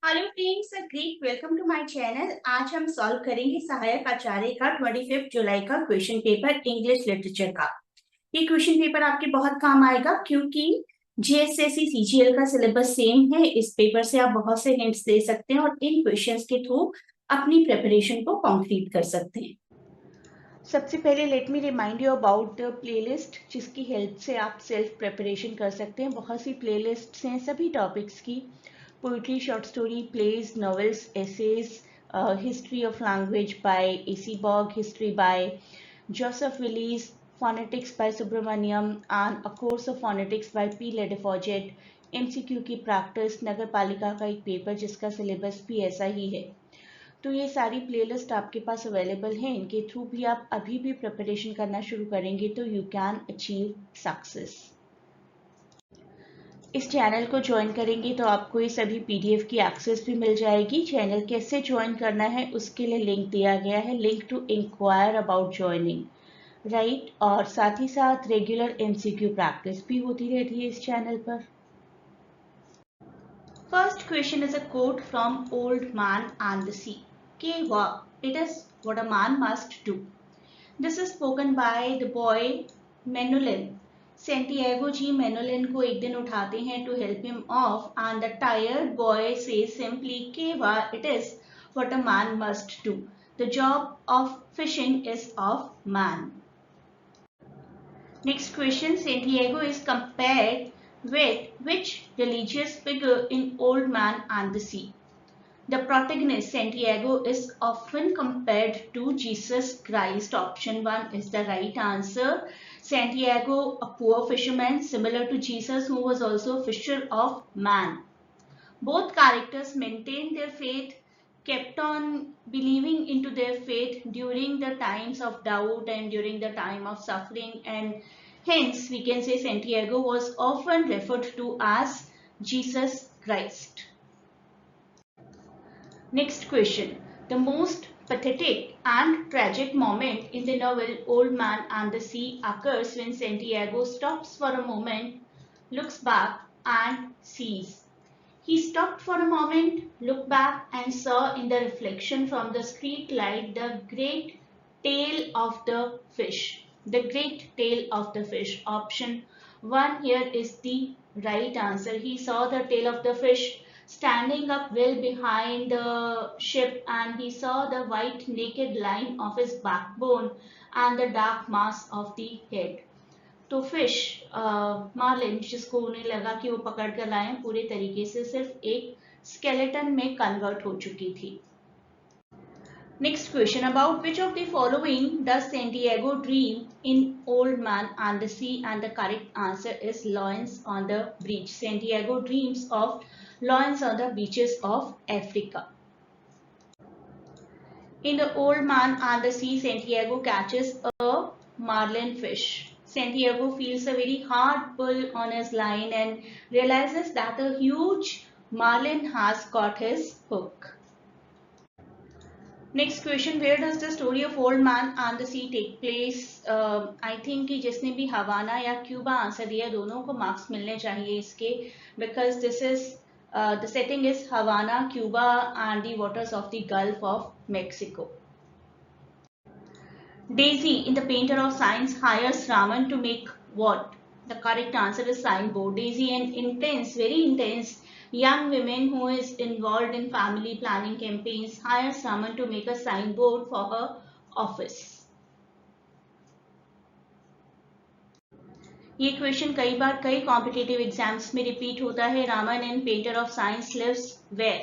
Hello friends, great welcome to my channel. आज हम solve करेंगे सहायक आचार्य का 25 जुलाई का क्वेश्चन पेपर इंग्लिश लिटरेचर का। ये क्वेश्चन पेपर आपके बहुत काम आएगा क्योंकि जेएसएससी सीजीएल का सिलेबस सेम है। इस पेपर से आप बहुत से हिंट्स दे सकते हैं और इन क्वेश्चंस के थ्रू अपनी प्रिपरेशन को कंक्रीट कर सकते हैं। सबसे पहले let me remind you about the playlist जिसकी हेल्प से आप सेल्फ प्रिपरेशन कर सकते हैं। बहुत सी प्लेलिस्ट्स हैं सभी टॉपिक्स की, poetry, short story, plays, novels, essays, history of language by A C Baugh, history by Joseph Willies, phonetics by Subramaniam and a course of phonetics by P. Ledefoged, MCQ की practice, नगर पालिका का एक पेपर जिसका syllabus भी ऐसा ही है। तो ये सारी प्लेलिस्ट आपके पास अवेलेबल हैं। इनके थ्रू भी आप अभी भी प्रिपरेशन करना शुरू करेंगे तो यू कैन अचीव सक्सेस। इस चैनल को ज्वाइन करेंगे तो आपको ये सभी पीडीएफ की एक्सेस भी मिल जाएगी। चैनल कैसे ज्वाइन करना है उसके लिए लिंक दिया गया है, link to enquire about joining, right. और साथ ही साथ रेगुलर एमसीक्यू प्रैक्टिस भी होती रहती है इस चैनल पर। First question is a quote from Old Man and the Sea. It is what a man must do. This is spoken by the boy Menolin. Santiago जी मेनोलिन को एक दिन उठाते हैं to help him off and the tired boy says simply Keva, it is what a man must do. The job of fishing is of man. Next question, Santiago is compared with which religious figure in Old Man and the Sea? The protagonist, Santiago, is often compared to Jesus Christ. Option 1 is the right answer. Santiago, a poor fisherman similar to Jesus who was also a fisher of man. Both characters maintained their faith, kept on believing into their faith during the times of doubt and during the time of suffering, and hence we can say Santiago was often referred to as Jesus Christ. Next question. The most pathetic and tragic moment in the novel Old Man and the Sea occurs when Santiago stops for a moment, looks back and sees. He stopped for a moment, looked back and saw in the reflection from the street light the great tail of the fish. The great tail of the fish. Option 1 here is the right answer. He saw the tail of the fish standing up well behind the ship and he saw the white naked line of his backbone and the dark mass of the head. तो fish Marlin जिसको उन्हें लगा कि वो पकड़ कर लाए पूरे तरीके से सिर्फ एक स्केलेटन में कन्वर्ट हो चुकी थी। Next question, about which of the following does Santiago dream in Old Man and the Sea? And the correct answer is lions on the beach. Santiago dreams of lions on the beaches of Africa. In the Old Man and the Sea, Santiago catches a marlin fish. Santiago feels a very hard pull on his line and realizes that a huge marlin has caught his hook. Next question, where does the story of Old Man and the Sea take place? I think कि जिसने भी हवाना या Cuba answer दिया दोनों को marks मिलने चाहिए इसके, because this is the setting is Havana, Cuba and the waters of the Gulf of Mexico. Daisy in the Painter of Science hires Raman to make what? The correct answer is signboard. Daisy, an intense, very intense young woman who is involved in family planning campaigns, hires Raman to make a signboard for her office. ये question कई बार कई competitive exams में repeat होता है. Raman in painter of science lives where?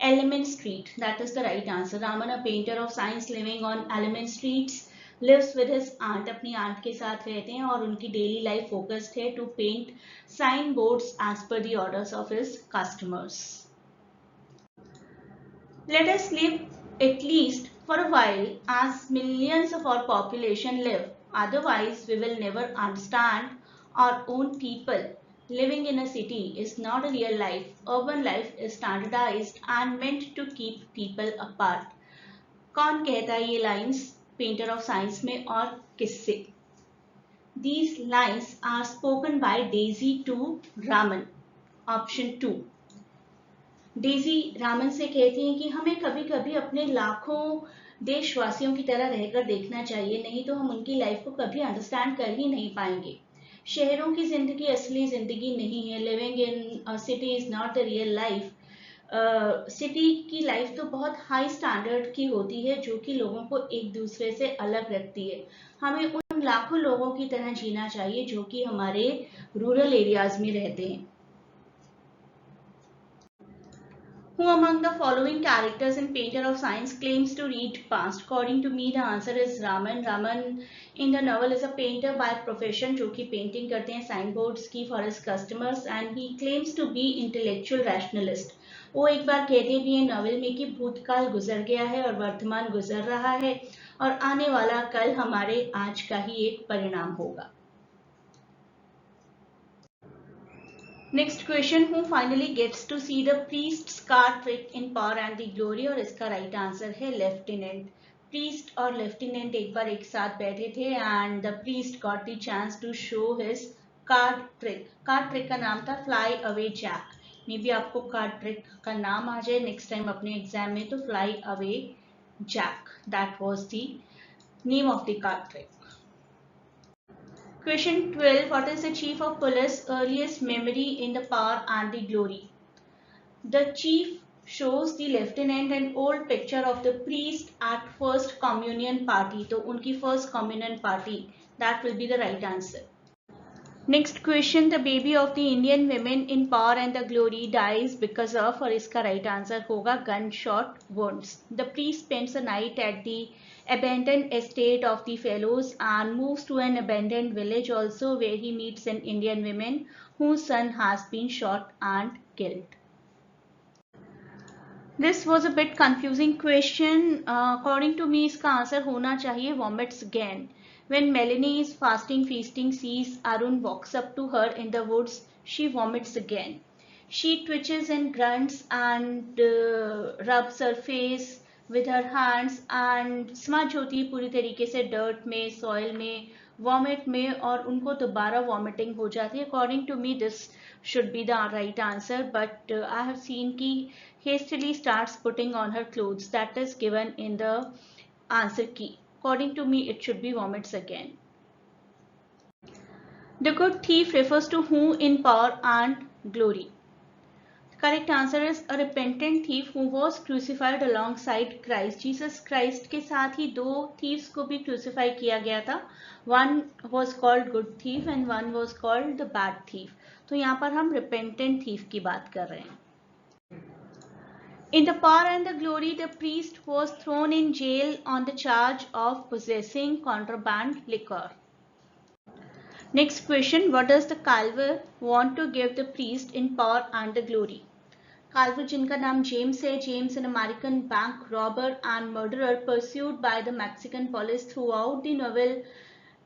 Element street. That is the right answer. Raman, a painter of science living on element streets, lives with his aunt. अपनी aunt के साथ रहते हैं और उनकी डेली लाइफ फोकस्ड है to paint sign boards as per the orders of his customers. Let us live at least for a while as millions of our population live. Otherwise, we will never understand our own people. Living in a city is not a real life. Urban life is standardized and meant to keep people apart. कौन कहता है ये lines Painter of Science में और किससे? These lines are spoken by Daisy to Raman. Option 2. Daisy Raman से कहती हैं कि हमें कभी कभी अपने लाखों देशवासियों की तरह रहकर देखना चाहिए, नहीं तो हम उनकी लाइफ को कभी अंडरस्टैंड कर ही नहीं पाएंगे। शहरों की जिंदगी असली जिंदगी नहीं है। Living in city is not the real life. City की लाइफ तो बहुत हाई स्टैंडर्ड की होती है, जो कि लोगों को एक दूसरे से अलग रखती है। हमें उन लाखों लोगों की तरह जीना चाहिए जो कि हमारे रूरल एरियाज में रहते हैं। Who among the following characters in Painter of Science claims to read past? According to me, the answer is Raman. Raman in the novel is a painter by profession, जो कि painting करते हैं signboards की for his customers, and he claims to be intellectual rationalist. वो एक बार कहते भी हैं नॉवेल में कि भूतकाल गुजर गया है और वर्तमान गुजर रहा है और आने वाला कल हमारे आज का ही एक परिणाम होगा। Next question, who finally gets to see the priest's card trick in Power and the Glory? और इसका right answer है लेफ्टिनेंट। priest और लेफ्टिनेंट एक बार एक साथ बैठे थे and the priest got the chance to show his card trick. card trick का नाम था fly away jack. May be आपको card trick का नाम आ जाए नेक्स्ट टाइम अपने एग्जाम में, तो fly away jack, that was the name of the card trick. Question 12. What is the chief of police earliest memory in the Power and the Glory? The chief shows the lieutenant an old picture of the priest at first communion party. तो उनकी first communion party. That will be the right answer. Next question. The baby of the Indian women in Power and the Glory dies because of, और इसका right answer होगा gunshot wounds. The priest spends a night at the abandoned estate of the fellows and moves to an abandoned village also, where he meets an Indian woman whose son has been shot and killed. This was a bit confusing question. According to me, इसका answer होना चाहिए vomits again. When Melanie is fasting, feasting, sees Arun walks up to her in the woods, she vomits again. She twitches and grunts and rubs her face with her hands and smudge होती है पूरी तरीके से dirt में, soil में, vomit में, और उनको दोबारा vomiting हो जाती है. According to me, this should be the right answer, but I have seen कि hastily starts putting on her clothes. That is given in the answer key. According to me, it should be vomits again. The good thief refers to who in Power and Glory? Correct answer is a repentant thief who was crucified alongside Christ. Jesus Christ के साथ ही दो thieves को भी crucify किया गया था. One was called good thief and one was called the bad thief. तो यहाँ पर हम repentant thief की बात कर रहे हैं. In the Power and the Glory, the priest was thrown in jail on the charge of possessing contraband liquor. Next question, what does the Calver want to give the priest in Power and the Glory? Calver, जिनका नाम James है, James, an American bank robber and murderer pursued by the Mexican police throughout the novel,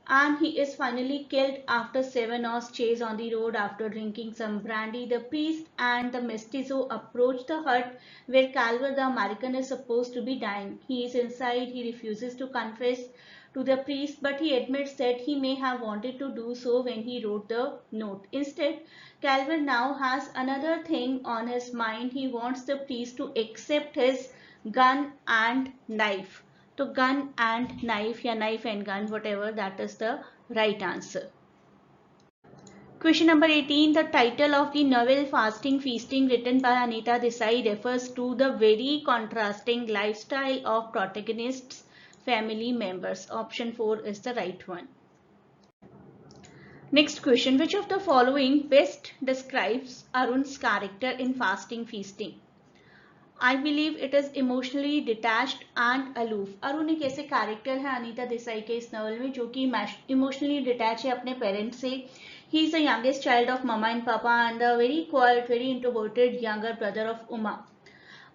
and he is finally killed after 7 hours chase on the road after drinking some brandy. The priest and the mestizo approach the hut where Calver the American is supposed to be dying. He is inside. He refuses to confess to the priest, but he admits that he may have wanted to do so when he wrote the note. Instead, Calver now has another thing on his mind. He wants the priest to accept his gun and knife. So gun and knife या knife and gun, whatever, that is the right answer. Question number 18. The title of the novel Fasting Feasting, written by Anita Desai, refers to the very contrasting lifestyle of protagonists' family members. Option 4 is the right one. Next question. Which of the following best describes Arun's character in Fasting Feasting? I believe it is emotionally detached and aloof. Arun एक ऐसे character है अनीता देसाई के इस novel में जो कि emotionally detach है अपने पेरेंट्स से. He is the youngest child of Mama and Papa and the very quiet, very introverted younger brother of Uma.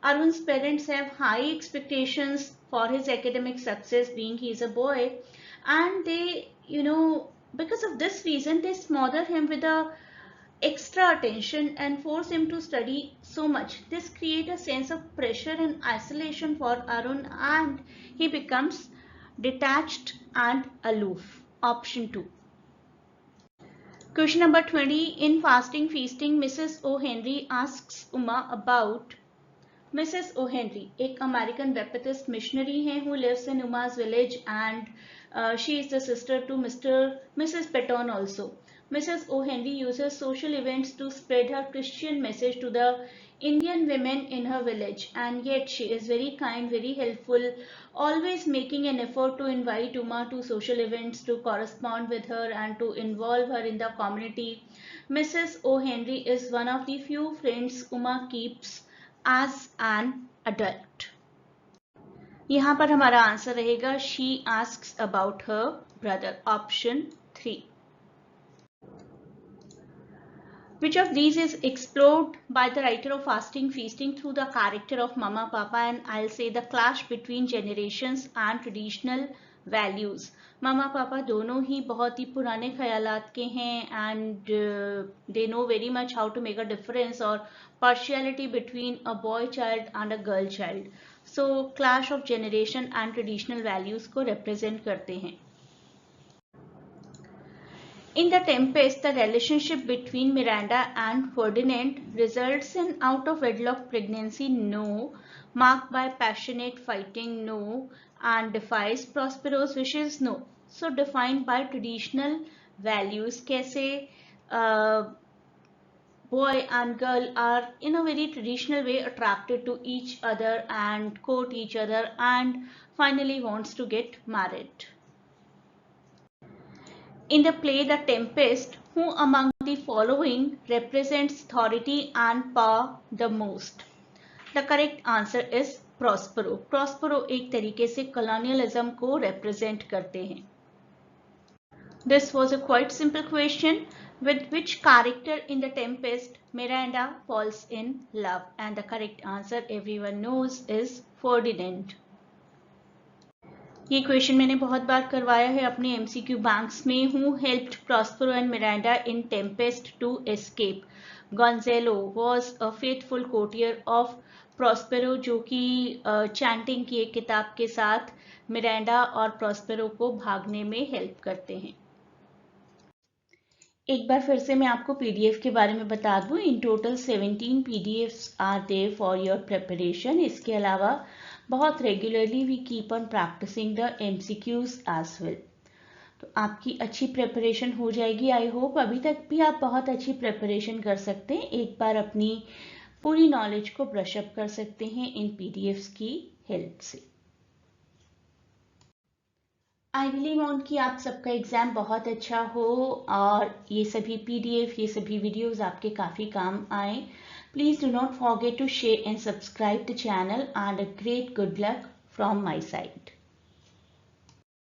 Arun's parents have high expectations for his academic success, being he is a boy, and they, because of this reason, they smother him with a extra attention and force him to study so much. This creates a sense of pressure and isolation for Arun, and he becomes detached and aloof. Option 2. Question number 20. In Fasting Feasting, Mrs. O. Henry asks Uma about Mrs. O'Henry एक American Baptist missionary हैं who lives in Uma's village and she is the sister to Mrs. Patton also. Mrs. O'Henry uses social events to spread her Christian message to the Indian women in her village, and yet she is very kind, very helpful, always making an effort to invite Uma to social events, to correspond with her and to involve her in the community. Mrs. O'Henry is one of the few friends Uma keeps as an adult. यहाँ पर हमारा answer रहेगा she asks about her brother, option 3. Which of these is explored by the writer of Fasting Feasting through the character of Mama Papa? And I'll say the clash between generations and traditional values. Mama Papa दोनों ही बहुत ही पुराने ख्यालात के हैं and they know very much how to make a difference or partiality between a boy child and a girl child. So clash of generation and traditional values को represent करते हैं. In The Tempest, the relationship between Miranda and Ferdinand results in out-of-wedlock pregnancy, no, marked by passionate fighting, no, and defies Prospero's wishes, no. So defined by traditional values, कैसे boy and girl are in a very traditional way attracted to each other and court each other and finally wants to get married. In the play The Tempest, who among the following represents authority and power the most? The correct answer is Prospero. Prospero एक तरीके से colonialism को represent करते हैं. This was a quite simple question. With which character in The Tempest Miranda falls in love? And the correct answer everyone knows is Ferdinand. ये question मैंने बहुत बार करवाया है अपने MCQ बैंक्स में. Who helped Prospero and Miranda in Tempest to escape? Gonzalo was a faithful courtier of Prospero, जो कि chanting की एक किताब के साथ मिरांडा और प्रोस्पेरो को भागने में हेल्प करते हैं. एक बार फिर से मैं आपको PDF के बारे में बता दूं. In total 17 PDFs are there for your preparation. इसके अलावा बहुत regularly we keep on practising the MCQs as well. तो आपकी अच्छी प्रिपरेशन हो जाएगी. आई होप अभी तक भी आप बहुत अच्छी प्रिपरेशन कर सकते हैं. एक बार अपनी पूरी नॉलेज को ब्रशअप कर सकते हैं इन PDFs की हेल्प से. आई रियली वांट कि आप सबका एग्जाम बहुत अच्छा हो और ये सभी PDF, ये सभी वीडियोस आपके काफ़ी काम आए. Please do not forget to share and subscribe the channel, and a great good luck from my side.